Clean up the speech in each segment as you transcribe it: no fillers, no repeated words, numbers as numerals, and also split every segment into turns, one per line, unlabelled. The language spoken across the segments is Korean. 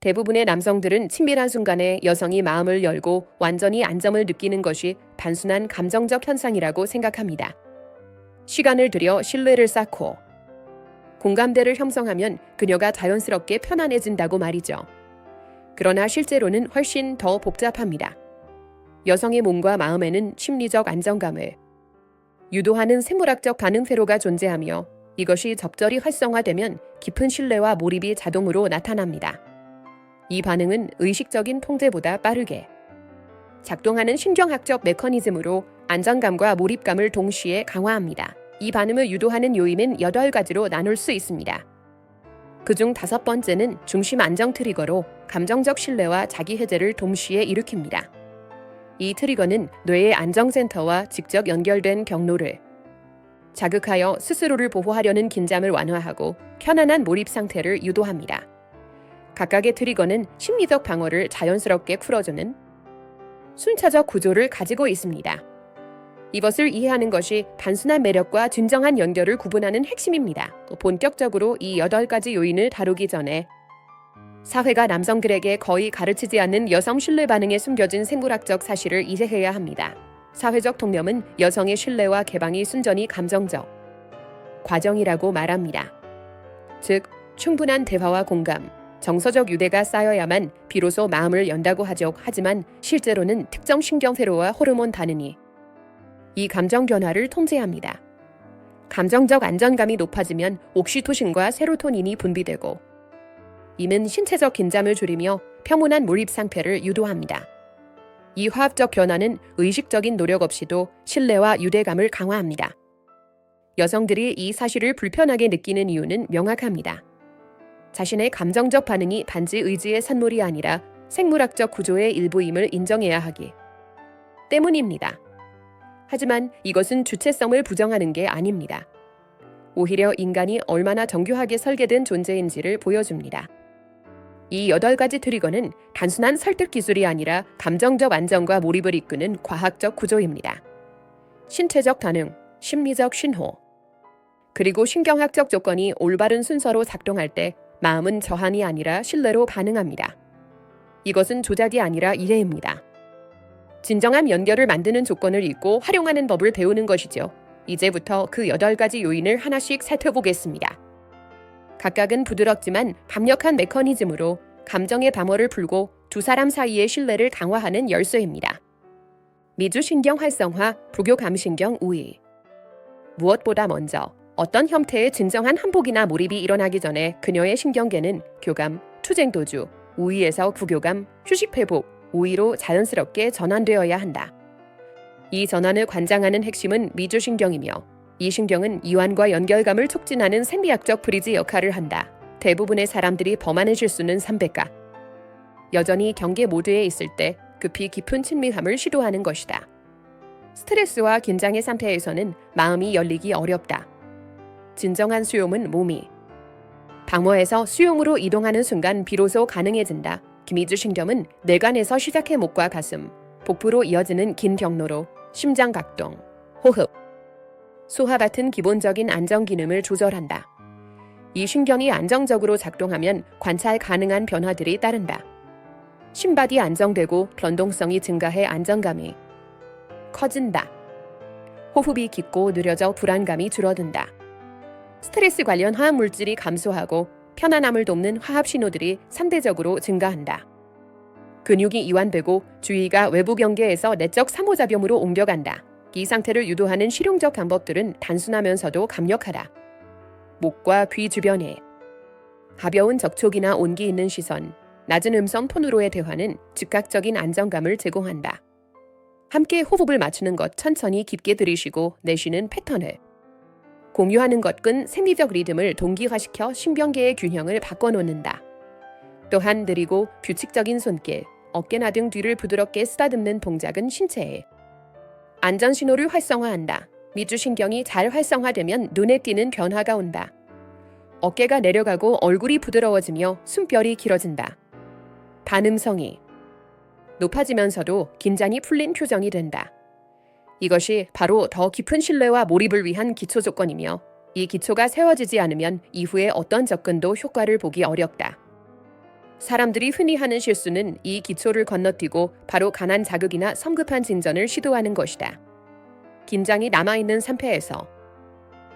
대부분의 남성들은 친밀한 순간에 여성이 마음을 열고 완전히 안정을 느끼는 것이 단순한 감정적 현상이라고 생각합니다. 시간을 들여 신뢰를 쌓고 공감대를 형성하면 그녀가 자연스럽게 편안해진다고 말이죠. 그러나 실제로는 훨씬 더 복잡합니다. 여성의 몸과 마음에는 심리적 안정감을 유도하는 생물학적 반응 회로가 존재하며 이것이 적절히 활성화되면 깊은 신뢰와 몰입이 자동으로 나타납니다. 이 반응은 의식적인 통제보다 빠르게 작동하는 신경학적 메커니즘으로 안정감과 몰입감을 동시에 강화합니다. 이 반응을 유도하는 요인은 8가지로 나눌 수 있습니다. 그중 5번째는 중심 안정 트리거로 감정적 신뢰와 자기 해제를 동시에 일으킵니다. 이 트리거는 뇌의 안정센터와 직접 연결된 경로를 자극하여 스스로를 보호하려는 긴장을 완화하고 편안한 몰입 상태를 유도합니다. 각각의 트리거는 심리적 방어를 자연스럽게 풀어주는 순차적 구조를 가지고 있습니다. 이것을 이해하는 것이 단순한 매력과 진정한 연결을 구분하는 핵심입니다. 본격적으로 이 8가지 요인을 다루기 전에 사회가 남성들에게 거의 가르치지 않는 여성 신뢰 반응에 숨겨진 생물학적 사실을 이해해야 합니다. 사회적 통념은 여성의 신뢰와 개방이 순전히 감정적 과정이라고 말합니다. 즉, 충분한 대화와 공감, 정서적 유대가 쌓여야만 비로소 마음을 연다고 하죠. 하지만 실제로는 특정 신경회로와 호르몬 반응이 이 감정 변화를 통제합니다. 감정적 안정감이 높아지면 옥시토신과 세로토닌이 분비되고 이는 신체적 긴장을 줄이며 평온한 몰입 상태를 유도합니다. 이 화학적 변화는 의식적인 노력 없이도 신뢰와 유대감을 강화합니다. 여성들이 이 사실을 불편하게 느끼는 이유는 명확합니다. 자신의 감정적 반응이 단지 의지의 산물이 아니라 생물학적 구조의 일부임을 인정해야 하기 때문입니다. 하지만 이것은 주체성을 부정하는 게 아닙니다. 오히려 인간이 얼마나 정교하게 설계된 존재인지를 보여줍니다. 이 8가지 트리거는 단순한 설득 기술이 아니라 감정적 안정과 몰입을 이끄는 과학적 구조입니다. 신체적 반응, 심리적 신호, 그리고 신경학적 조건이 올바른 순서로 작동할 때 마음은 저항이 아니라 신뢰로 반응합니다. 이것은 조작이 아니라 이해입니다. 진정한 연결을 만드는 조건을 읽고 활용하는 법을 배우는 것이죠. 이제부터 그 8가지 요인을 하나씩 살펴보겠습니다. 각각은 부드럽지만 강력한 메커니즘으로 감정의 담화를 풀고 두 사람 사이의 신뢰를 강화하는 열쇠입니다. 미주신경 활성화, 부교감신경 우위. 무엇보다 먼저 어떤 형태의 진정한 한복이나 몰입이 일어나기 전에 그녀의 신경계는 교감, 투쟁도주, 우위에서 부교감, 휴식회복, 우위로 자연스럽게 전환되어야 한다. 이 전환을 관장하는 핵심은 미주신경이며 이 신경은 이완과 연결감을 촉진하는 생리학적 브리지 역할을 한다. 대부분의 사람들이 범하는 실수는 300가. 여전히 경계 모드에 있을 때 급히 깊은 친밀함을 시도하는 것이다. 스트레스와 긴장의 상태에서는 마음이 열리기 어렵다. 진정한 수용은 몸이 방어에서 수용으로 이동하는 순간 비로소 가능해진다. 기미주신경은 뇌관에서 시작해 목과 가슴, 복부로 이어지는 긴 경로로 심장 각동, 호흡, 소화 같은 기본적인 안정 기능을 조절한다. 이 신경이 안정적으로 작동하면 관찰 가능한 변화들이 따른다. 심박이 안정되고 변동성이 증가해 안정감이 커진다. 호흡이 깊고 느려져 불안감이 줄어든다. 스트레스 관련 화학 물질이 감소하고 편안함을 돕는 화합 신호들이 상대적으로 증가한다. 근육이 이완되고 주의가 외부 경계에서 내적 상호작용으로 옮겨간다. 이 상태를 유도하는 실용적 방법들은 단순하면서도 강력하다. 목과 귀 주변에 가벼운 접촉이나 온기 있는 시선, 낮은 음성 톤으로의 대화는 즉각적인 안정감을 제공한다. 함께 호흡을 맞추는 것, 천천히 깊게 들이쉬고 내쉬는 패턴을 공유하는 것은 생리적 리듬을 동기화시켜 신경계의 균형을 바꿔놓는다. 또한 느리고 규칙적인 손길, 어깨나 등 뒤를 부드럽게 쓰다듬는 동작은 신체의 안전 신호를 활성화한다. 미주신경이 잘 활성화되면 눈에 띄는 변화가 온다. 어깨가 내려가고 얼굴이 부드러워지며 숨결이 길어진다. 반음성이 높아지면서도 긴장이 풀린 표정이 된다. 이것이 바로 더 깊은 신뢰와 몰입을 위한 기초 조건이며 이 기초가 세워지지 않으면 이후에 어떤 접근도 효과를 보기 어렵다. 사람들이 흔히 하는 실수는 이 기초를 건너뛰고 바로 강한 자극이나 성급한 진전을 시도하는 것이다. 긴장이 남아있는 상태에서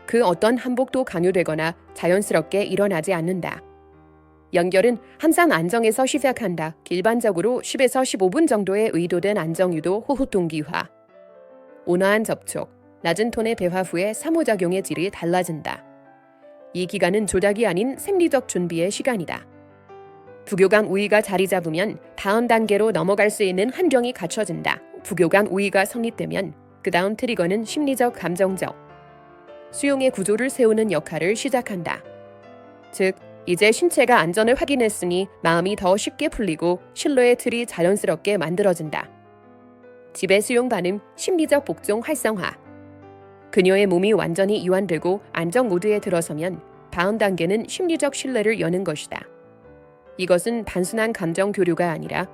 그 어떤 항복도 강요되거나 자연스럽게 일어나지 않는다. 연결은 항상 안정에서 시작한다. 일반적으로 10에서 15분 정도의 의도된 안정유도 호흡 동기화. 온화한 접촉, 낮은 톤의 대화 후에 상호작용의 질이 달라진다. 이 기간은 조작이 아닌 생리적 준비의 시간이다. 부교감 우위가 자리 잡으면 다음 단계로 넘어갈 수 있는 환경이 갖춰진다. 부교감 우위가 성립되면 그 다음 트리거는 심리적, 감정적, 수용의 구조를 세우는 역할을 시작한다. 즉, 이제 신체가 안전을 확인했으니 마음이 더 쉽게 풀리고 신뢰의 틀이 자연스럽게 만들어진다. 지배 수용 반응, 심리적 복종 활성화. 그녀의 몸이 완전히 이완되고 안정 모드에 들어서면 다음 단계는 심리적 신뢰를 여는 것이다. 이것은 단순한 감정 교류가 아니라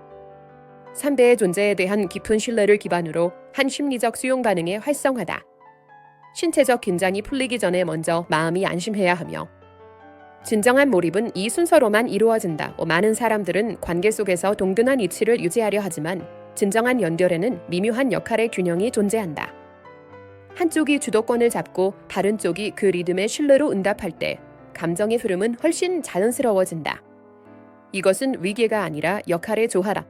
상대의 존재에 대한 깊은 신뢰를 기반으로 한 심리적 수용 반응의 활성화다. 신체적 긴장이 풀리기 전에 먼저 마음이 안심해야 하며 진정한 몰입은 이 순서로만 이루어진다. 많은 사람들은 관계 속에서 동등한 이치를 유지하려 하지만 진정한 연결에는 미묘한 역할의 균형이 존재한다. 한쪽이 주도권을 잡고 다른 쪽이 그 리듬에 신뢰로 응답할 때 감정의 흐름은 훨씬 자연스러워진다. 이것은 위계가 아니라 역할의 조화라.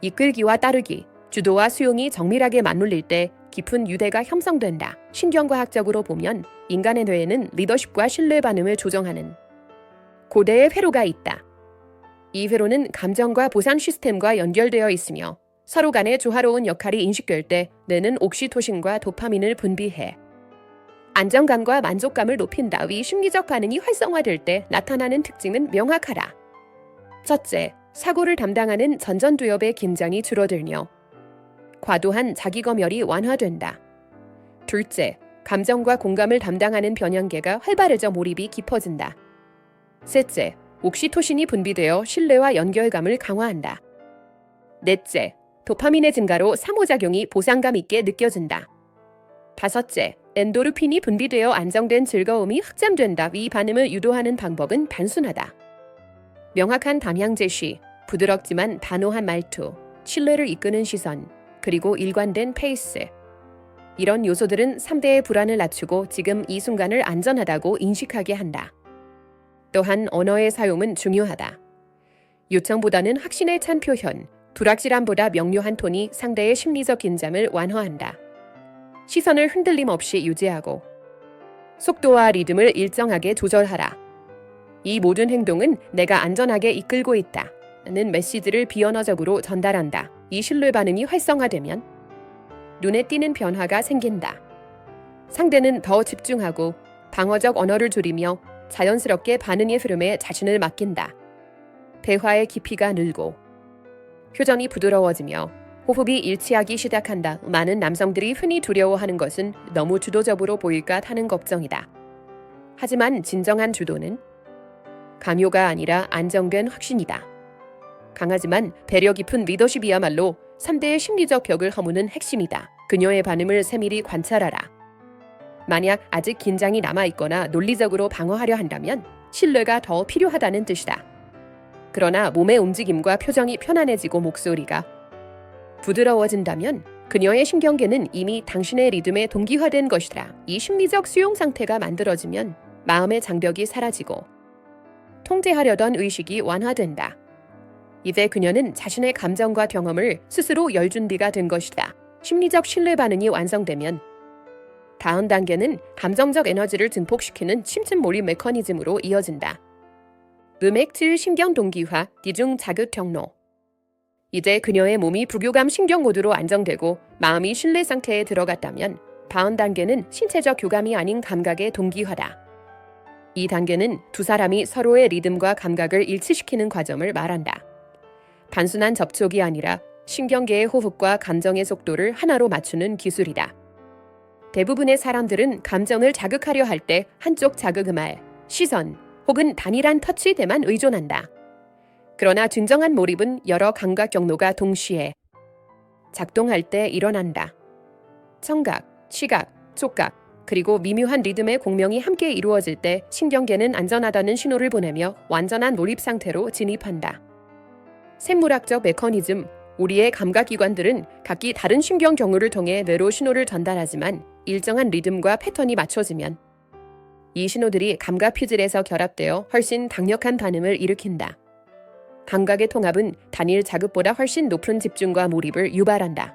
이끌기와 따르기, 주도와 수용이 정밀하게 맞물릴 때 깊은 유대가 형성된다. 신경과학적으로 보면 인간의 뇌에는 리더십과 신뢰 반응을 조정하는 고대의 회로가 있다. 이 회로는 감정과 보상 시스템과 연결되어 있으며 서로 간의 조화로운 역할이 인식될 때 뇌는 옥시토신과 도파민을 분비해 안정감과 만족감을 높인다. 위 심리적 반응이 활성화될 때 나타나는 특징은 명확하다. 첫째, 사고를 담당하는 전전두엽의 긴장이 줄어들며 과도한 자기검열이 완화된다. 둘째, 감정과 공감을 담당하는 변형계가 활발해져 몰입이 깊어진다. 셋째, 옥시토신이 분비되어 신뢰와 연결감을 강화한다. 넷째, 도파민의 증가로 상호작용이 보상감 있게 느껴진다. 다섯째, 엔도르핀이 분비되어 안정된 즐거움이 확장된다. 이 반응을 유도하는 방법은 단순하다. 명확한 담향 제시, 부드럽지만 단호한 말투, 신뢰를 이끄는 시선, 그리고 일관된 페이스. 이런 요소들은 상대의 불안을 낮추고 지금 이 순간을 안전하다고 인식하게 한다. 또한 언어의 사용은 중요하다. 요청보다는 확신에 찬 표현, 불확실함보다 명료한 톤이 상대의 심리적 긴장을 완화한다. 시선을 흔들림 없이 유지하고 속도와 리듬을 일정하게 조절하라. 이 모든 행동은 내가 안전하게 이끌고 있다는 메시지를 비언어적으로 전달한다. 이 신뢰 반응이 활성화되면 눈에 띄는 변화가 생긴다. 상대는 더 집중하고 방어적 언어를 줄이며 자연스럽게 반응의 흐름에 자신을 맡긴다. 대화의 깊이가 늘고 표정이 부드러워지며 호흡이 일치하기 시작한다. 많은 남성들이 흔히 두려워하는 것은 너무 주도적으로 보일까 하는 걱정이다. 하지만 진정한 주도는 강요가 아니라 안정된 확신이다. 강하지만 배려 깊은 리더십이야말로 상대의 심리적 벽을 허무는 핵심이다. 그녀의 반응을 세밀히 관찰하라. 만약 아직 긴장이 남아있거나 논리적으로 방어하려 한다면 신뢰가 더 필요하다는 뜻이다. 그러나 몸의 움직임과 표정이 편안해지고 목소리가 부드러워진다면 그녀의 신경계는 이미 당신의 리듬에 동기화된 것이다. 이 심리적 수용 상태가 만들어지면 마음의 장벽이 사라지고 통제하려던 의식이 완화된다. 이제 그녀는 자신의 감정과 경험을 스스로 열 준비가 된 것이다. 심리적 신뢰 반응이 완성되면 다음 단계는 감정적 에너지를 증폭시키는 침체 몰입 메커니즘으로 이어진다. 음액질 신경 동기화, 디중 자극 경로. 이제 그녀의 몸이 부교감 신경 모드로 안정되고 마음이 신뢰 상태에 들어갔다면 다음 단계는 신체적 교감이 아닌 감각의 동기화다. 이 단계는 두 사람이 서로의 리듬과 감각을 일치시키는 과정을 말한다. 단순한 접촉이 아니라 신경계의 호흡과 감정의 속도를 하나로 맞추는 기술이다. 대부분의 사람들은 감정을 자극하려 할 때 한쪽 자극음알, 시선 혹은 단일한 터치에만 의존한다. 그러나 진정한 몰입은 여러 감각 경로가 동시에 작동할 때 일어난다. 청각, 시각, 촉각, 그리고 미묘한 리듬의 공명이 함께 이루어질 때 신경계는 안전하다는 신호를 보내며 완전한 몰입 상태로 진입한다. 생물학적 메커니즘, 우리의 감각기관들은 각기 다른 신경 경로를 통해 뇌로 신호를 전달하지만 일정한 리듬과 패턴이 맞춰지면 이 신호들이 감각 피질에서 결합되어 훨씬 강력한 반응을 일으킨다. 감각의 통합은 단일 자극보다 훨씬 높은 집중과 몰입을 유발한다.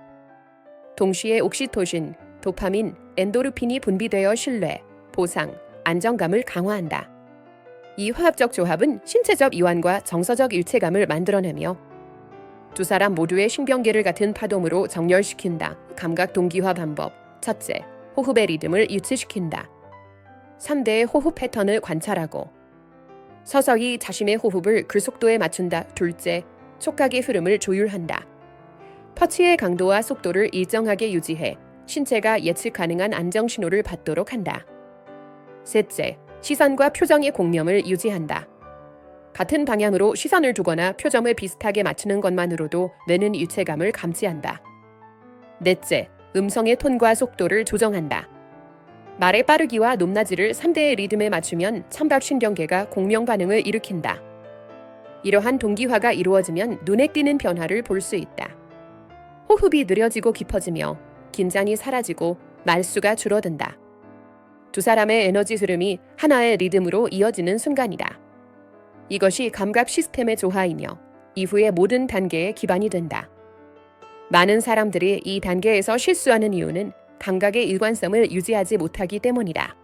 동시에 옥시토신, 도파민, 엔도르핀이 분비되어 신뢰, 보상, 안정감을 강화한다. 이 화합적 조합은 신체적 이완과 정서적 일체감을 만들어내며 두 사람 모두의 신경계를 같은 파동으로 정렬시킨다. 감각 동기화 방법. 첫째, 호흡의 리듬을 유치시킨다. 3대의 호흡 패턴을 관찰하고 서서히 자신의 호흡을 그 속도에 맞춘다. 둘째, 촉각의 흐름을 조율한다. 터치의 강도와 속도를 일정하게 유지해 신체가 예측 가능한 안정 신호를 받도록 한다. 셋째, 시선과 표정의 공명을 유지한다. 같은 방향으로 시선을 두거나 표정을 비슷하게 맞추는 것만으로도 뇌는 유체감을 감지한다. 넷째, 음성의 톤과 속도를 조정한다. 말의 빠르기와 높낮이를 3대의 리듬에 맞추면 청각신경계가 공명 반응을 일으킨다. 이러한 동기화가 이루어지면 눈에 띄는 변화를 볼 수 있다. 호흡이 느려지고 깊어지며 긴장이 사라지고 말수가 줄어든다. 두 사람의 에너지 흐름이 하나의 리듬으로 이어지는 순간이다. 이것이 감각 시스템의 조화이며 이후의 모든 단계의 기반이 된다. 많은 사람들이 이 단계에서 실수하는 이유는 감각의 일관성을 유지하지 못하기 때문이다.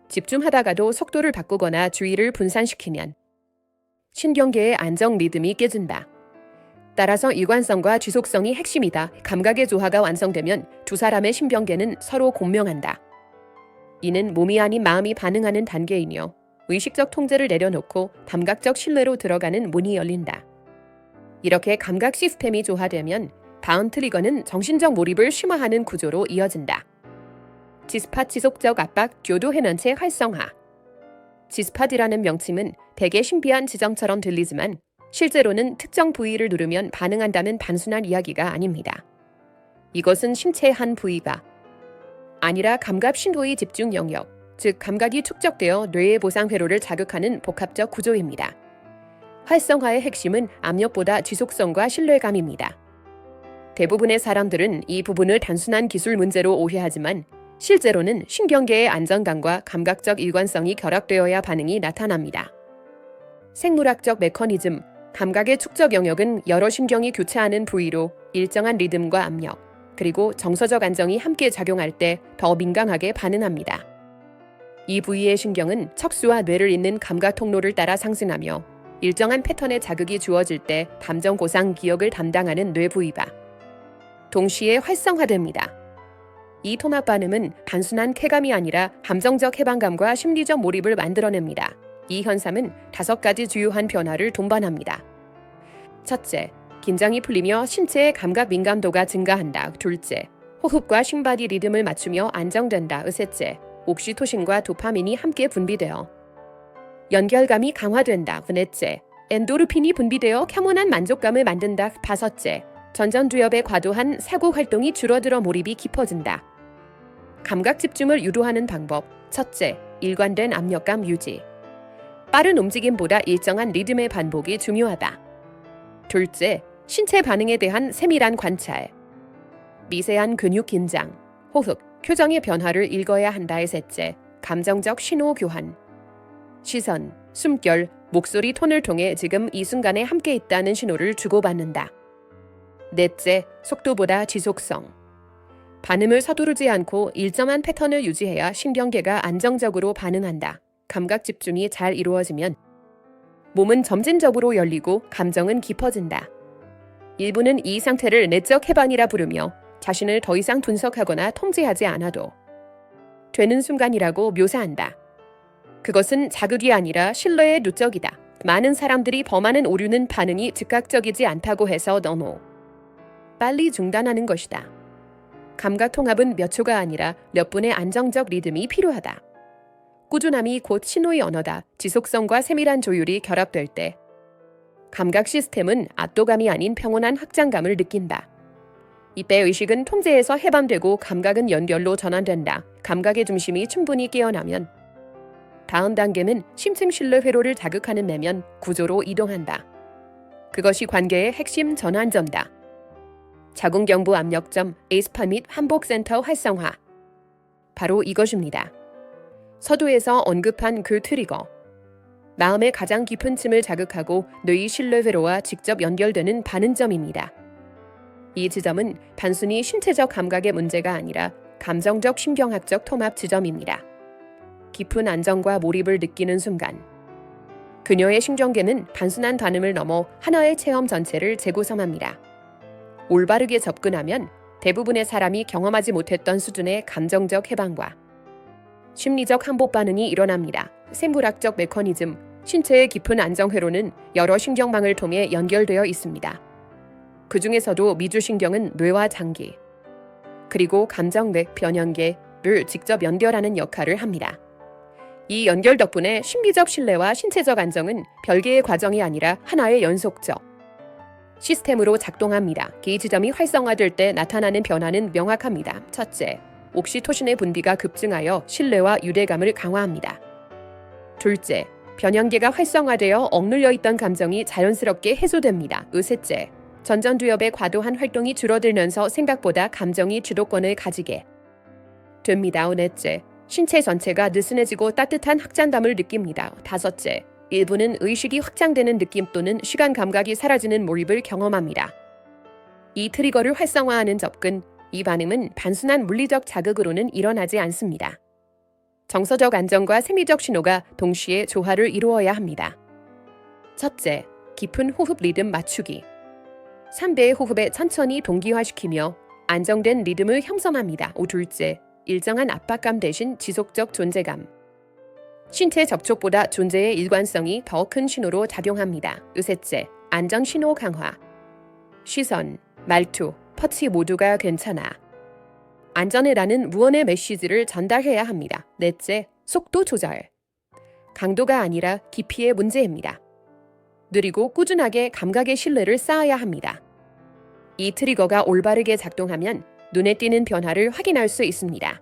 집중하다가도 속도를 바꾸거나 주의를 분산시키면 신경계의 안정 리듬이 깨진다. 따라서 일관성과 지속성이 핵심이다. 감각의 조화가 완성되면 두 사람의 신경계는 서로 공명한다. 이는 몸이 아닌 마음이 반응하는 단계이며 의식적 통제를 내려놓고 감각적 신뢰로 들어가는 문이 열린다. 이렇게 감각 시스템이 조화되면 다음 트리거는 정신적 몰입을 심화하는 구조로 이어진다. 지스팟 지속적 압박 교도 해면체 활성화. 지스팟이라는 명칭은 되게 신비한 지정처럼 들리지만 실제로는 특정 부위를 누르면 반응한다는 단순한 이야기가 아닙니다. 이것은 신체의 한 부위가 아니라 감각 신호의 집중 영역, 즉 감각이 축적되어 뇌의 보상 회로를 자극하는 복합적 구조입니다. 활성화의 핵심은 압력보다 지속성과 신뢰감입니다. 대부분의 사람들은 이 부분을 단순한 기술 문제로 오해하지만 실제로는 신경계의 안정감과 감각적 일관성이 결합되어야 반응이 나타납니다. 생물학적 메커니즘, 감각의 축적 영역은 여러 신경이 교차하는 부위로 일정한 리듬과 압력, 그리고 정서적 안정이 함께 작용할 때 더 민감하게 반응합니다. 이 부위의 신경은 척수와 뇌를 잇는 감각 통로를 따라 상승하며 일정한 패턴의 자극이 주어질 때 감정 고상 기억을 담당하는 뇌 부위가 동시에 활성화됩니다. 이 통합 반응은 단순한 쾌감이 아니라 감정적 해방감과 심리적 몰입을 만들어냅니다. 이 현상은 5가지 주요한 변화를 동반합니다. 첫째, 긴장이 풀리며 신체의 감각 민감도가 증가한다. 둘째, 호흡과 심바디 리듬을 맞추며 안정된다. 셋째, 옥시토신과 도파민이 함께 분비되어 연결감이 강화된다. 넷째, 엔도르핀이 분비되어 혐오한 만족감을 만든다. 다섯째, 전전두엽의 과도한 사고 활동이 줄어들어 몰입이 깊어진다. 감각 집중을 유도하는 방법. 첫째, 일관된 압력감 유지. 빠른 움직임보다 일정한 리듬의 반복이 중요하다. 둘째, 신체 반응에 대한 세밀한 관찰. 미세한 근육 긴장, 호흡, 표정의 변화를 읽어야 한다의 셋째, 감정적 신호 교환. 시선, 숨결, 목소리 톤을 통해 지금 이 순간에 함께 있다는 신호를 주고받는다. 넷째, 속도보다 지속성. 반응을 서두르지 않고 일정한 패턴을 유지해야 신경계가 안정적으로 반응한다. 감각 집중이 잘 이루어지면 몸은 점진적으로 열리고 감정은 깊어진다. 일부는 이 상태를 내적 해방이라 부르며 자신을 더 이상 분석하거나 통제하지 않아도 되는 순간이라고 묘사한다. 그것은 자극이 아니라 신뢰의 누적이다. 많은 사람들이 범하는 오류는 반응이 즉각적이지 않다고 해서 너무 빨리 중단하는 것이다. 감각 통합은 몇 초가 아니라 몇 분의 안정적 리듬이 필요하다. 꾸준함이 곧 신호의 언어다. 지속성과 세밀한 조율이 결합될 때 감각 시스템은 압도감이 아닌 평온한 확장감을 느낀다. 이때 의식은 통제에서 해방되고 감각은 연결로 전환된다. 감각의 중심이 충분히 깨어나면 다음 단계는 심층 신뢰 회로를 자극하는 내면 구조로 이동한다. 그것이 관계의 핵심 전환점다. 자궁경부 압력점, 에이스파 및 환복센터 활성화. 바로 이것입니다. 서두에서 언급한 그 트리거. 마음의 가장 깊은 층을 자극하고 뇌의 신뢰 회로와 직접 연결되는 반응점입니다. 이 지점은 단순히 신체적 감각의 문제가 아니라 감정적 신경학적 통합 지점입니다. 깊은 안정과 몰입을 느끼는 순간 그녀의 신경계는 단순한 반응을 넘어 하나의 체험 전체를 재구성합니다. 올바르게 접근하면 대부분의 사람이 경험하지 못했던 수준의 감정적 해방과 심리적 항복 반응이 일어납니다. 생물학적 메커니즘, 신체의 깊은 안정 회로는 여러 신경망을 통해 연결되어 있습니다. 그 중에서도 미주신경은 뇌와 장기, 그리고 감정맥, 변연계를 직접 연결하는 역할을 합니다. 이 연결 덕분에 심리적 신뢰와 신체적 안정은 별개의 과정이 아니라 하나의 연속적 시스템으로 작동합니다. 이 지점이 활성화될 때 나타나는 변화는 명확합니다. 첫째, 옥시토신의 분비가 급증하여 신뢰와 유대감을 강화합니다. 둘째, 변연계가 활성화되어 억눌려 있던 감정이 자연스럽게 해소됩니다. 셋째, 전전두엽의 과도한 활동이 줄어들면서 생각보다 감정이 주도권을 가지게 됩니다. 넷째, 신체 전체가 느슨해지고 따뜻한 확장감을 느낍니다. 다섯째, 일부는 의식이 확장되는 느낌 또는 시간 감각이 사라지는 몰입을 경험합니다. 이 트리거를 활성화하는 접근, 이 반응은 단순한 물리적 자극으로는 일어나지 않습니다. 정서적 안정과 생리적 신호가 동시에 조화를 이루어야 합니다. 첫째, 깊은 호흡 리듬 맞추기. 3배의 호흡에 천천히 동기화시키며 안정된 리듬을 형성합니다. 둘째, 일정한 압박감 대신 지속적 존재감. 신체 접촉보다 존재의 일관성이 더 큰 신호로 작용합니다. 셋째, 안전 신호 강화. 시선, 말투, 터치 모두가 괜찮아. 안전해라는 무언의 메시지를 전달해야 합니다. 넷째, 속도 조절. 강도가 아니라 깊이의 문제입니다. 느리고 꾸준하게 감각의 신뢰를 쌓아야 합니다. 이 트리거가 올바르게 작동하면 눈에 띄는 변화를 확인할 수 있습니다.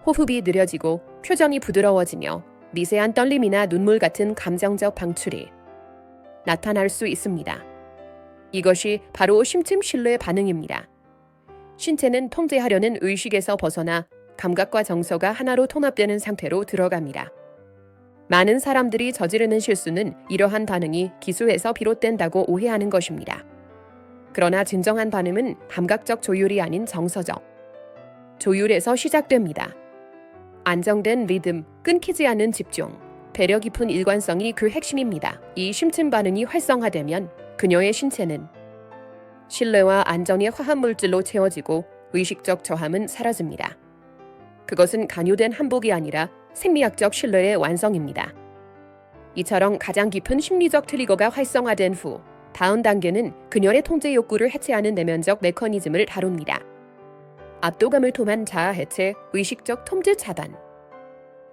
호흡이 느려지고 표정이 부드러워지며 미세한 떨림이나 눈물 같은 감정적 방출이 나타날 수 있습니다. 이것이 바로 심층 신뢰 반응입니다. 신체는 통제하려는 의식에서 벗어나 감각과 정서가 하나로 통합되는 상태로 들어갑니다. 많은 사람들이 저지르는 실수는 이러한 반응이 기수에서 비롯된다고 오해하는 것입니다. 그러나 진정한 반응은 감각적 조율이 아닌 정서적 조율에서 시작됩니다. 안정된 리듬, 끊기지 않는 집중, 배려 깊은 일관성이 그 핵심입니다. 이 심층 반응이 활성화되면 그녀의 신체는 신뢰와 안정의 화합물질로 채워지고 의식적 저함은 사라집니다. 그것은 간요된 한복이 아니라 생리학적 신뢰의 완성입니다. 이처럼 가장 깊은 심리적 트리거가 활성화된 후 다음 단계는 그녀의 통제 욕구를 해체하는 내면적 메커니즘을 다룹니다. 압도감을 통한 자아 해체, 의식적 통제 차단.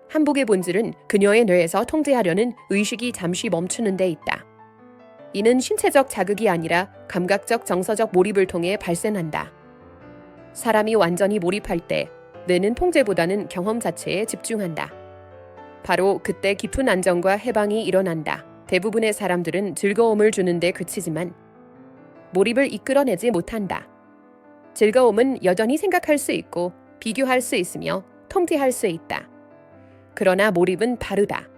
한복의 본질은 그녀의 뇌에서 통제하려는 의식이 잠시 멈추는 데 있다. 이는 신체적 자극이 아니라 감각적 정서적 몰입을 통해 발생한다. 사람이 완전히 몰입할 때 뇌는 통제보다는 경험 자체에 집중한다. 바로 그때 깊은 안정과 해방이 일어난다. 대부분의 사람들은 즐거움을 주는데 그치지만 몰입을 이끌어내지 못한다. 즐거움은 여전히 생각할 수 있고 비교할 수 있으며 통제할 수 있다. 그러나 몰입은 다르다.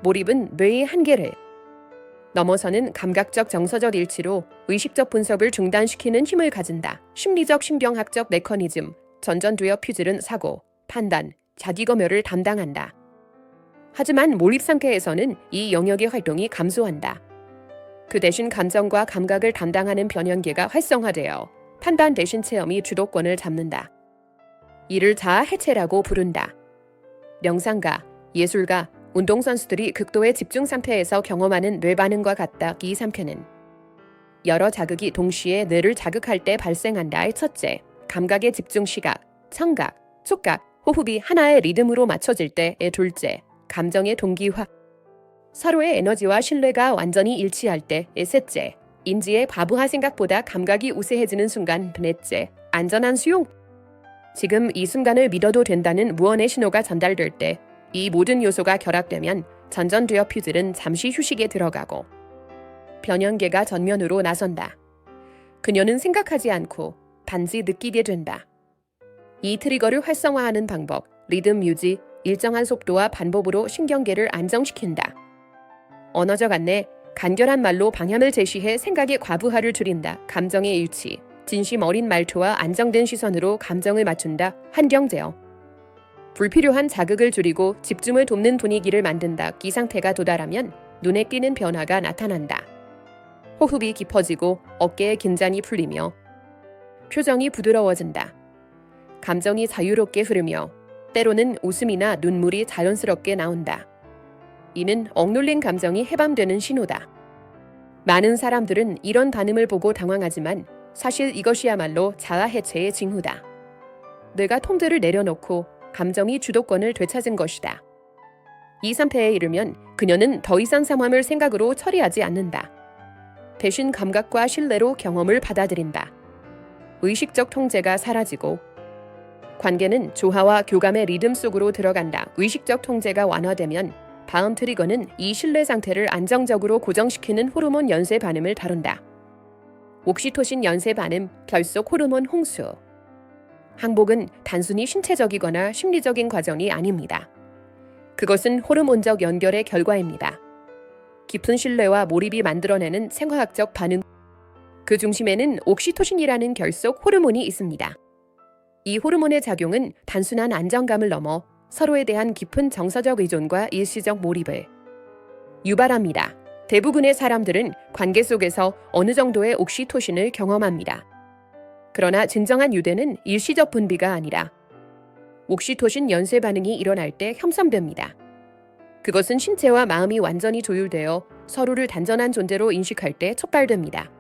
몰입은 뇌의 한계를 넘어서는 감각적 정서적 일치로 의식적 분석을 중단시키는 힘을 가진다. 심리적 신경학적 메커니즘, 전전두엽 퓨질은 사고, 판단, 자기검열을 담당한다. 하지만 몰입 상태에서는 이 영역의 활동이 감소한다. 그 대신 감정과 감각을 담당하는 변연계가 활성화되어 판단 대신 체험이 주도권을 잡는다. 이를 자아 해체라고 부른다. 명상가, 예술가, 운동선수들이 극도의 집중 상태에서 경험하는 뇌 반응과 같다. 이 상태는 여러 자극이 동시에 뇌를 자극할 때 발생한다. 첫째, 감각의 집중 시각, 청각, 촉각, 호흡이 하나의 리듬으로 맞춰질 때. 둘째, 감정의 동기화, 서로의 에너지와 신뢰가 완전히 일치할 때. 셋째, 인지의 과부하 생각보다 감각이 우세해지는 순간 넷째, 안전한 수용. 지금 이 순간을 믿어도 된다는 무언의 신호가 전달될 때 이 모든 요소가 결합되면 전전두엽 퓨즐은 잠시 휴식에 들어가고 변형계가 전면으로 나선다. 그녀는 생각하지 않고 단지 느끼게 된다. 이 트리거를 활성화하는 방법, 리듬 유지, 일정한 속도와 반복으로 신경계를 안정시킨다. 언어적 안내, 간결한 말로 방향을 제시해 생각의 과부하를 줄인다. 감정의 유치, 진심 어린 말투와 안정된 시선으로 감정을 맞춘다. 환경 제어. 불필요한 자극을 줄이고 집중을 돕는 분위기를 만든다. 이 상태가 도달하면 눈에 띄는 변화가 나타난다. 호흡이 깊어지고 어깨의 긴장이 풀리며 표정이 부드러워진다. 감정이 자유롭게 흐르며 때로는 웃음이나 눈물이 자연스럽게 나온다. 이는 억눌린 감정이 해방되는 신호다. 많은 사람들은 이런 반응을 보고 당황하지만 사실 이것이야말로 자아 해체의 징후다. 내가 통제를 내려놓고 감정이 주도권을 되찾은 것이다. 이 상태에 이르면 그녀는 더 이상 상황을 생각으로 처리하지 않는다. 대신 감각과 신뢰로 경험을 받아들인다. 의식적 통제가 사라지고 관계는 조화와 교감의 리듬 속으로 들어간다. 의식적 통제가 완화되면 다음 트리거는 이 신뢰 상태를 안정적으로 고정시키는 호르몬 연쇄 반응을 다룬다. 옥시토신 연쇄 반응, 결속 호르몬 홍수. 항복은 단순히 신체적이거나 심리적인 과정이 아닙니다. 그것은 호르몬적 연결의 결과입니다. 깊은 신뢰와 몰입이 만들어내는 생화학적 반응. 그 중심에는 옥시토신이라는 결속 호르몬이 있습니다. 이 호르몬의 작용은 단순한 안정감을 넘어 서로에 대한 깊은 정서적 의존과 일시적 몰입을 유발합니다. 대부분의 사람들은 관계 속에서 어느 정도의 옥시토신을 경험합니다. 그러나 진정한 유대는 일시적 분비가 아니라 옥시토신 연쇄 반응이 일어날 때 형성됩니다. 그것은 신체와 마음이 완전히 조율되어 서로를 단전한 존재로 인식할 때 촉발됩니다.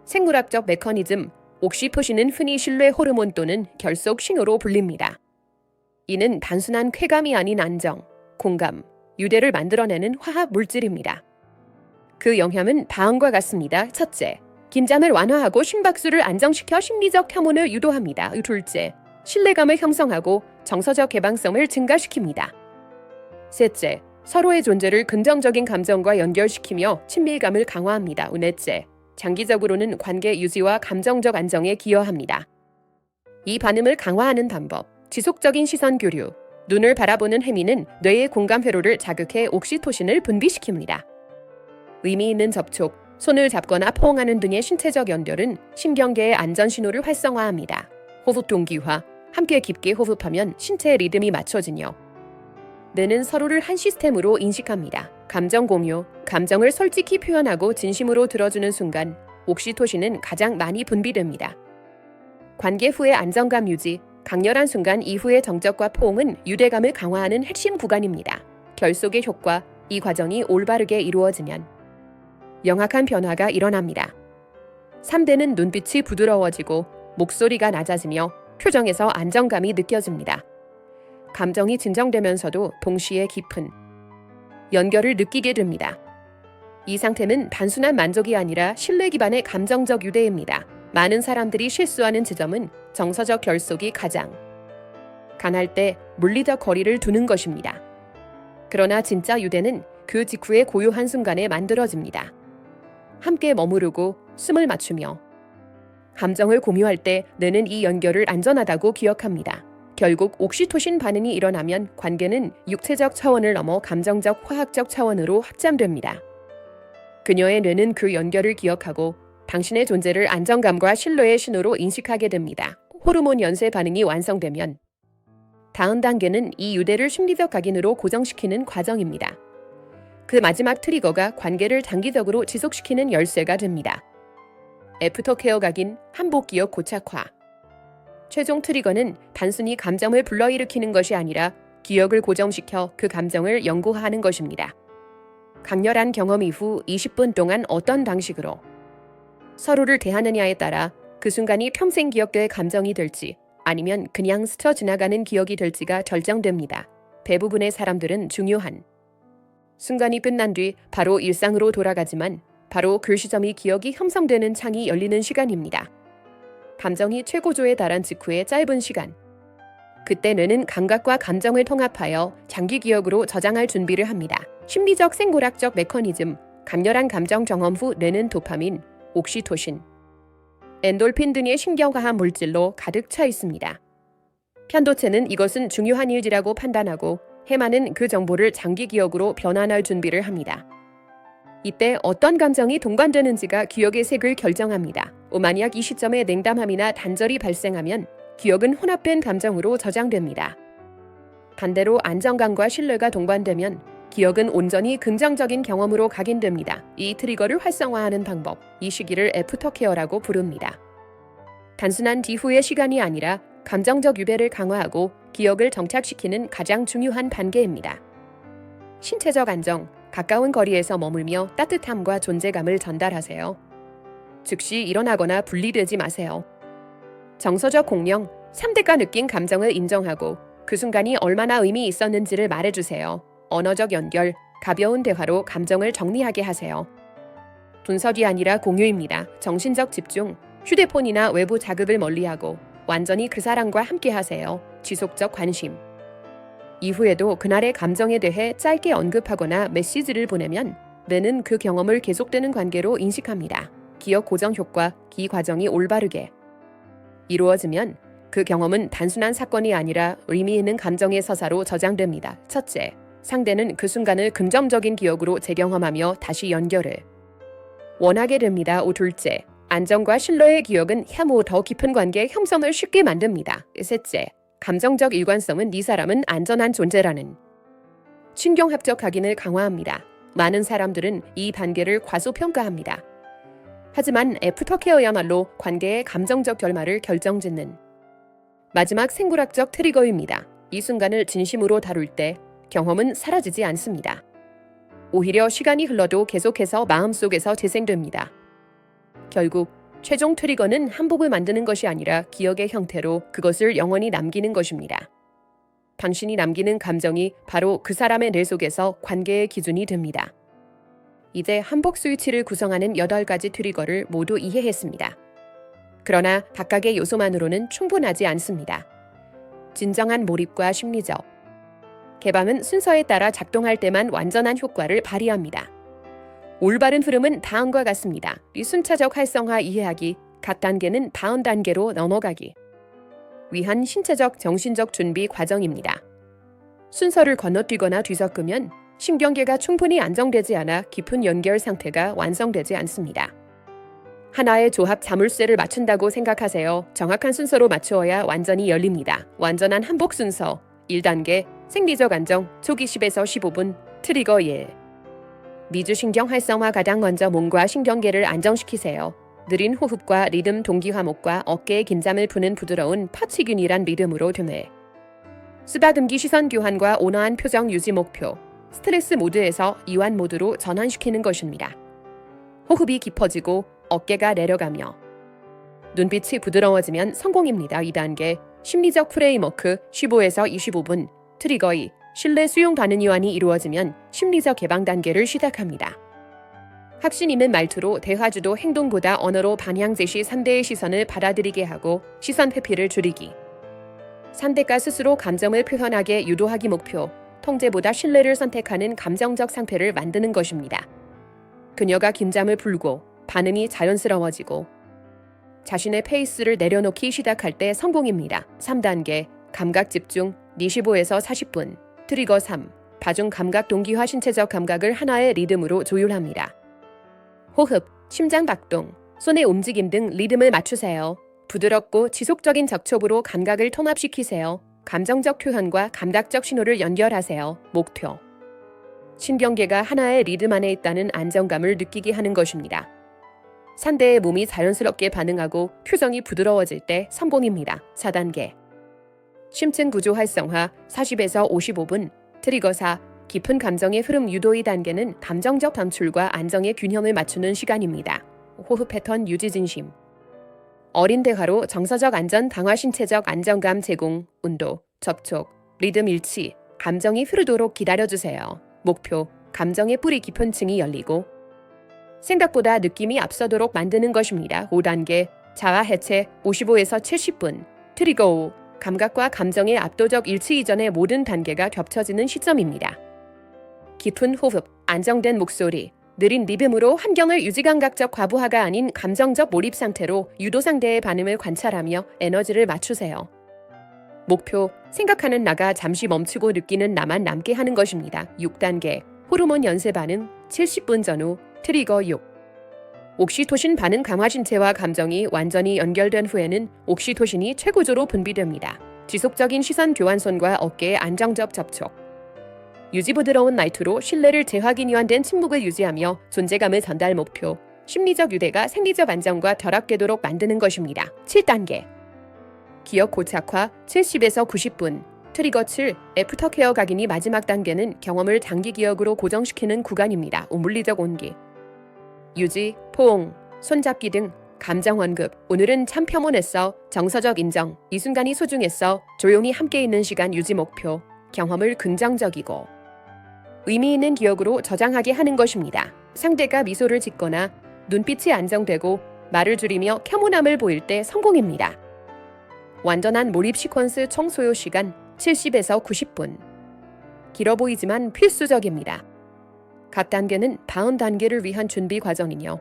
생물학적 메커니즘, 옥시토신은 흔히 신뢰 호르몬 또는 결속 신호로 불립니다. 이는 단순한 쾌감이 아닌 안정, 공감, 유대를 만들어내는 화학 물질입니다. 그 영향은 다음과 같습니다. 첫째, 긴장을 완화하고 심박수를 안정시켜 심리적 혐오를 유도합니다. 둘째, 신뢰감을 형성하고 정서적 개방성을 증가시킵니다. 셋째, 서로의 존재를 긍정적인 감정과 연결시키며 친밀감을 강화합니다. 넷째, 장기적으로는 관계 유지와 감정적 안정에 기여합니다. 이 반응을 강화하는 방법, 지속적인 시선 교류, 눈을 바라보는 행위는 뇌의 공감 회로를 자극해 옥시토신을 분비시킵니다. 의미 있는 접촉, 손을 잡거나 포옹하는 등의 신체적 연결은 신경계의 안전 신호를 활성화합니다. 호흡 동기화, 함께 깊게 호흡하면 신체의 리듬이 맞춰지며 뇌는 서로를 한 시스템으로 인식합니다. 감정 공유, 감정을 솔직히 표현하고 진심으로 들어주는 순간 옥시토신은 가장 많이 분비됩니다. 관계 후의 안정감 유지, 강렬한 순간 이후의 정적과 포옹은 유대감을 강화하는 핵심 구간입니다. 결속의 효과, 이 과정이 올바르게 이루어지면 명확한 변화가 일어납니다. 3대는 눈빛이 부드러워지고 목소리가 낮아지며 표정에서 안정감이 느껴집니다. 감정이 진정되면서도 동시에 깊은 연결을 느끼게 됩니다. 이 상태는 단순한 만족이 아니라 신뢰 기반의 감정적 유대입니다. 많은 사람들이 실수하는 지점은 정서적 결속이 가장 강할 때 물리적 거리를 두는 것입니다. 그러나 진짜 유대는 그 직후의 고요한 순간에 만들어집니다. 함께 머무르고 숨을 맞추며 감정을 공유할 때 뇌는 이 연결을 안전하다고 기억합니다. 결국 옥시토신 반응이 일어나면 관계는 육체적 차원을 넘어 감정적 화학적 차원으로 확장됩니다. 그녀의 뇌는 그 연결을 기억하고 당신의 존재를 안정감과 신뢰의 신호로 인식하게 됩니다. 호르몬 연쇄 반응이 완성되면 다음 단계는 이 유대를 심리적 각인으로 고정시키는 과정입니다. 그 마지막 트리거가 관계를 장기적으로 지속시키는 열쇠가 됩니다. 애프터케어 각인, 한복 기억 고착화. 최종 트리거는 단순히 감정을 불러일으키는 것이 아니라 기억을 고정시켜 그 감정을 연구하는 것입니다. 강렬한 경험 이후 20분 동안 어떤 방식으로 서로를 대하느냐에 따라 그 순간이 평생 기억될 감정이 될지 아니면 그냥 스쳐 지나가는 기억이 될지가 결정됩니다. 대부분의 사람들은 중요한 순간이 끝난 뒤 바로 일상으로 돌아가지만 바로 그 시점이 기억이 형성되는 창이 열리는 시간입니다. 감정이 최고조에 달한 직후의 짧은 시간. 그때 뇌는 감각과 감정을 통합하여 장기 기억으로 저장할 준비를 합니다. 심리적 생물학적 메커니즘, 강렬한 감정 경험 후 뇌는 도파민, 옥시토신, 엔돌핀 등의 신경화학 물질로 가득 차 있습니다. 편도체는 이것은 중요한 일이라고 판단하고 해마는 그 정보를 장기 기억으로 변환할 준비를 합니다. 이때 어떤 감정이 동반되는지가 기억의 색을 결정합니다. 만약 이 시점에 냉담함이나 단절이 발생하면 기억은 혼합된 감정으로 저장됩니다. 반대로 안정감과 신뢰가 동반되면 기억은 온전히 긍정적인 경험으로 각인됩니다. 이 트리거를 활성화하는 방법, 이 시기를 애프터케어라고 부릅니다. 단순한 뒤후의 시간이 아니라 감정적 유배를 강화하고 기억을 정착시키는 가장 중요한 단계입니다. 신체적 안정, 가까운 거리에서 머물며 따뜻함과 존재감을 전달하세요. 즉시 일어나거나 분리되지 마세요. 정서적 공명, 3대가 느낀 감정을 인정하고 그 순간이 얼마나 의미 있었는지를 말해주세요. 언어적 연결, 가벼운 대화로 감정을 정리하게 하세요. 분석이 아니라 공유입니다. 정신적 집중, 휴대폰이나 외부 자극을 멀리하고 완전히 그 사람과 함께 하세요. 지속적 관심. 이후에도 그날의 감정에 대해 짧게 언급하거나 메시지를 보내면 뇌는 그 경험을 계속되는 관계로 인식합니다. 기억 고정 효과, 기 과정이 올바르게 이루어지면 그 경험은 단순한 사건이 아니라 의미 있는 감정의 서사로 저장됩니다. 첫째, 상대는 그 순간을 긍정적인 기억으로 재경험하며 다시 연결을 원하게 됩니다. 둘째, 안정과 신뢰의 기억은 향후 더 깊은 관계 형성을 쉽게 만듭니다. 셋째, 감정적 일관성은 이 사람은 안전한 존재라는 신경학적 각인을 강화합니다. 많은 사람들은 이 단계를 과소평가합니다. 하지만 애프터케어야말로 관계의 감정적 결말을 결정짓는 마지막 생물학적 트리거입니다. 이 순간을 진심으로 다룰 때 경험은 사라지지 않습니다. 오히려 시간이 흘러도 계속해서 마음속에서 재생됩니다. 결국 최종 트리거는 한복을 만드는 것이 아니라 기억의 형태로 그것을 영원히 남기는 것입니다. 당신이 남기는 감정이 바로 그 사람의 뇌 속에서 관계의 기준이 됩니다. 이제 한복 스위치를 구성하는 8가지 트리거를 모두 이해했습니다. 그러나 각각의 요소만으로는 충분하지 않습니다. 진정한 몰입과 심리적 개방은 순서에 따라 작동할 때만 완전한 효과를 발휘합니다. 올바른 흐름은 다음과 같습니다. 순차적 활성화 이해하기, 각 단계는 다음 단계로 넘어가기 위한 신체적, 정신적 준비 과정입니다. 순서를 건너뛰거나 뒤섞으면 신경계가 충분히 안정되지 않아 깊은 연결 상태가 완성되지 않습니다. 하나의 조합 자물쇠를 맞춘다고 생각하세요. 정확한 순서로 맞추어야 완전히 열립니다. 완전한 한복 순서 1단계 생리적 안정 초기 10에서 15분 트리거 1 미주신경 활성화 가장 먼저 몸과 신경계를 안정시키세요. 느린 호흡과 리듬 동기화목과 어깨에 긴장을 푸는 부드러운 퍼치균이란 리듬으로 되뇌 쓰다듬기 시선 교환과 온화한 표정 유지 목표 스트레스 모드에서 이완 모드로 전환시키는 것입니다. 호흡이 깊어지고 어깨가 내려가며 눈빛이 부드러워지면 성공입니다. 2단계 심리적 프레임워크 15에서 25분 트리거 2 신뢰 수용 가능 이완이 이루어지면 심리적 개방 단계를 시작합니다. 확신 있는 말투로 대화주도 행동보다 언어로 방향 제시 상대의 시선을 받아들이게 하고 시선 회피를 줄이기 상대가 스스로 감정을 표현하게 유도하기 목표 통제보다 신뢰를 선택하는 감정적 상태를 만드는 것입니다. 그녀가 긴장을 풀고 반응이 자연스러워지고 자신의 페이스를 내려놓기 시작할 때 성공입니다. 3단계 감각 집중 25에서 40분 트리거 3 바중 감각 동기화 신체적 감각을 하나의 리듬으로 조율합니다. 호흡, 심장 박동, 손의 움직임 등 리듬을 맞추세요. 부드럽고 지속적인 접촉으로 감각을 통합시키세요. 감정적 표현과 감각적 신호를 연결하세요. 목표 신경계가 하나의 리듬 안에 있다는 안정감을 느끼게 하는 것입니다. 상대의 몸이 자연스럽게 반응하고 표정이 부드러워질 때 성공입니다. 4단계 심층 구조 활성화 40에서 55분 트리거 4 깊은 감정의 흐름 유도 2단계는 감정적 방출과 안정의 균형을 맞추는 시간입니다. 호흡 패턴 유지 진심 어린 대화로 정서적 안전 강화 신체적 안정감 제공 운동 접촉 리듬 일치 감정이 흐르도록 기다려주세요. 목표 감정의 뿌리 깊은 층이 열리고 생각보다 느낌이 앞서도록 만드는 것입니다. 5단계 자아 해체 55에서 70분 트리거 후 감각과 감정의 압도적 일치 이전의 모든 단계가 겹쳐지는 시점입니다. 깊은 호흡, 안정된 목소리, 느린 리듬으로 환경을 유지감각적 과부하가 아닌 감정적 몰입 상태로 유도 상대의 반응을 관찰하며 에너지를 맞추세요. 목표, 생각하는 나가 잠시 멈추고 느끼는 나만 남게 하는 것입니다. 6단계 호르몬 연쇄 반응 70분 전후 트리거 6 옥시토신 반응 강화 신체와 감정이 완전히 연결된 후에는 옥시토신이 최고조로 분비됩니다. 지속적인 시선 교환손과 어깨의 안정적 접촉 유지 부드러운 말투로 신뢰를 재확인 이완된 침묵을 유지하며 존재감을 전달 목표 심리적 유대가 생리적 안정과 결합되도록 만드는 것입니다. 7단계 기억 고착화 70에서 90분 트리거 7 애프터케어 각인이 마지막 단계는 경험을 장기 기억으로 고정시키는 구간입니다. 물리적 온기 유지, 포옹, 손잡기 등 감정 언급 오늘은 참 평온했어 정서적 인정 이 순간이 소중했어 조용히 함께 있는 시간 유지 목표 경험을 긍정적이고 의미 있는 기억으로 저장하게 하는 것입니다. 상대가 미소를 짓거나 눈빛이 안정되고 말을 줄이며 혐오함을 보일 때 성공입니다. 완전한 몰입 시퀀스 총 소요 시간 70에서 90분 길어 보이지만 필수적입니다. 각 단계는 다음 단계를 위한 준비 과정이며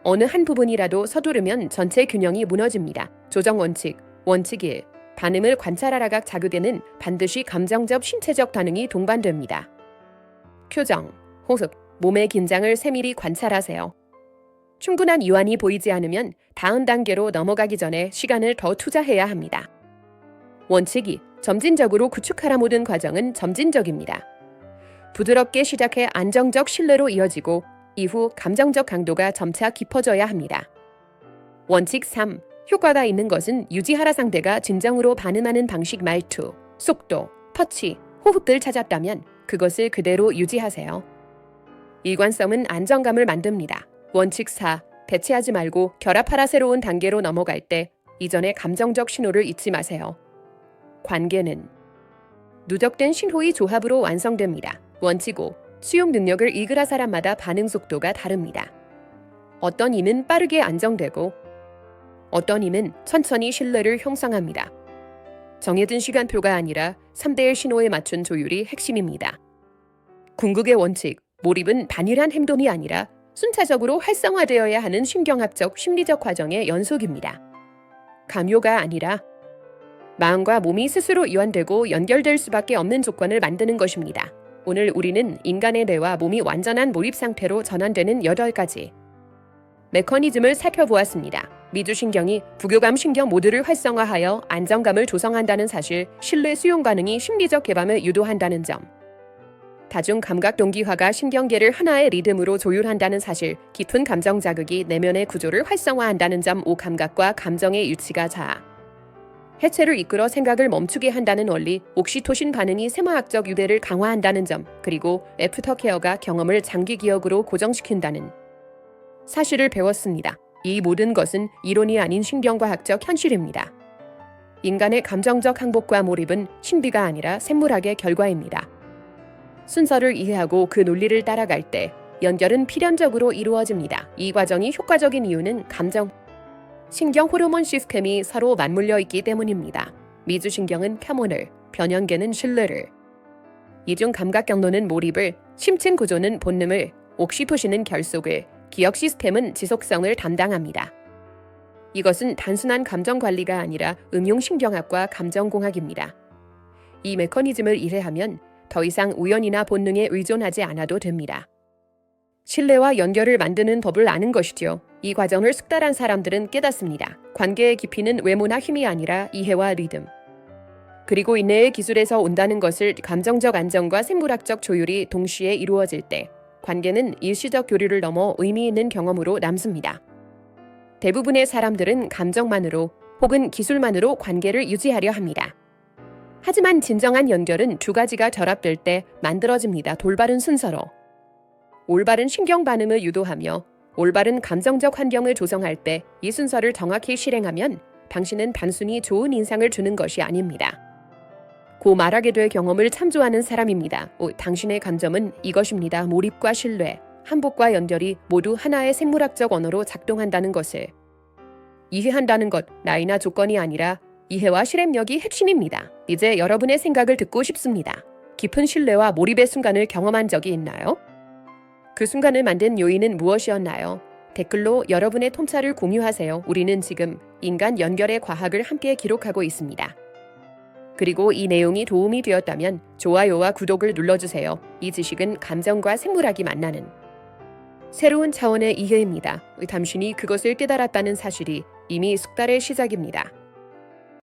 어느 한 부분이라도 서두르면 전체 균형이 무너집니다. 조정 원칙 1. 반응을 관찰하라. 자극에는 반드시 감정적 신체적 반응이 동반됩니다. 표정, 호흡, 몸의 긴장을 세밀히 관찰하세요. 충분한 이완이 보이지 않으면 다음 단계로 넘어가기 전에 시간을 더 투자해야 합니다. 원칙 2. 점진적으로 구축하라. 모든 과정은 점진적입니다. 부드럽게 시작해 안정적 신뢰로 이어지고 이후 감정적 강도가 점차 깊어져야 합니다. 원칙 3. 효과가 있는 것은 유지하라. 상대가 진정으로 반응하는 방식, 말투, 속도, 터치, 호흡을 찾았다면 그것을 그대로 유지하세요. 일관성은 안정감을 만듭니다. 원칙 4. 대체하지 말고 결합하라. 새로운 단계로 넘어갈 때 이전의 감정적 신호를 잊지 마세요. 관계는 누적된 신호의 조합으로 완성됩니다. 원칙 5. 수용 능력을 읽으라. 사람마다 반응 속도가 다릅니다. 어떤 힘은 빠르게 안정되고 어떤 힘은 천천히 신뢰를 형성합니다. 정해진 시간표가 아니라 3대1 신호에 맞춘 조율이 핵심입니다. 궁극의 원칙, 몰입은 단일한 행동이 아니라 순차적으로 활성화되어야 하는 신경학적, 심리적 과정의 연속입니다. 강요가 아니라 마음과 몸이 스스로 이완되고 연결될 수밖에 없는 조건을 만드는 것입니다. 오늘 우리는 인간의 뇌와 몸이 완전한 몰입 상태로 전환되는 8가지 메커니즘을 살펴보았습니다. 미주신경이 부교감 신경 모두를 활성화하여 안정감을 조성한다는 사실, 신뢰 수용 반응이 심리적 개방을 유도한다는 점, 다중 감각 동기화가 신경계를 하나의 리듬으로 조율한다는 사실, 깊은 감정 자극이 내면의 구조를 활성화한다는 점, 오감각과 감정의 일치가 자아 해체를 이끌어 생각을 멈추게 한다는 원리, 옥시토신 반응이 생화학적 유대를 강화한다는 점, 그리고 애프터케어가 경험을 장기 기억으로 고정시킨다는 사실을 배웠습니다. 이 모든 것은 이론이 아닌 신경과학적 현실입니다. 인간의 감정적 항복과 몰입은 신비가 아니라 생물학의 결과입니다. 순서를 이해하고 그 논리를 따라갈 때 연결은 필연적으로 이루어집니다. 이 과정이 효과적인 이유는 감정, 신경 호르몬 시스템이 서로 맞물려 있기 때문입니다. 미주신경은 혐오를, 변형계는 신뢰를, 이중 감각 경로는 몰입을, 심층 구조는 본능을, 옥시토신은 결속을, 기억 시스템은 지속성을 담당합니다. 이것은 단순한 감정 관리가 아니라 음용신경학과 감정공학입니다. 이 메커니즘을 이해하면 더 이상 우연이나 본능에 의존하지 않아도 됩니다. 신뢰와 연결을 만드는 법을 아는 것이죠. 이 과정을 숙달한 사람들은 깨닫습니다. 관계의 깊이는 외모나 힘이 아니라 이해와 리듬, 그리고 인내의 기술에서 온다는 것을. 감정적 안정과 생물학적 조율이 동시에 이루어질 때 관계는 일시적 교류를 넘어 의미 있는 경험으로 남습니다. 대부분의 사람들은 감정만으로 혹은 기술만으로 관계를 유지하려 합니다. 하지만 진정한 연결은 2가지가 결합될 때 만들어집니다. 돌바른 순서로. 올바른 신경 반응을 유도하며 올바른 감정적 환경을 조성할 때 이 순서를 정확히 실행하면 당신은 단순히 좋은 인상을 주는 것이 아닙니다. 고 말하게 될 경험을 참조하는 사람입니다. 당신의 감정은 이것입니다. 몰입과 신뢰, 한복과 연결이 모두 하나의 생물학적 언어로 작동한다는 것을 이해한다는 것, 나이나 조건이 아니라 이해와 실행력이 핵심입니다. 이제 여러분의 생각을 듣고 싶습니다. 깊은 신뢰와 몰입의 순간을 경험한 적이 있나요? 그 순간을 만든 요인은 무엇이었나요? 댓글로 여러분의 통찰을 공유하세요. 우리는 지금 인간 연결의 과학을 함께 기록하고 있습니다. 그리고 이 내용이 도움이 되었다면 좋아요와 구독을 눌러주세요. 이 지식은 감정과 생물학이 만나는 새로운 차원의 이해입니다. 당신이 그것을 깨달았다는 사실이 이미 숙달의 시작입니다.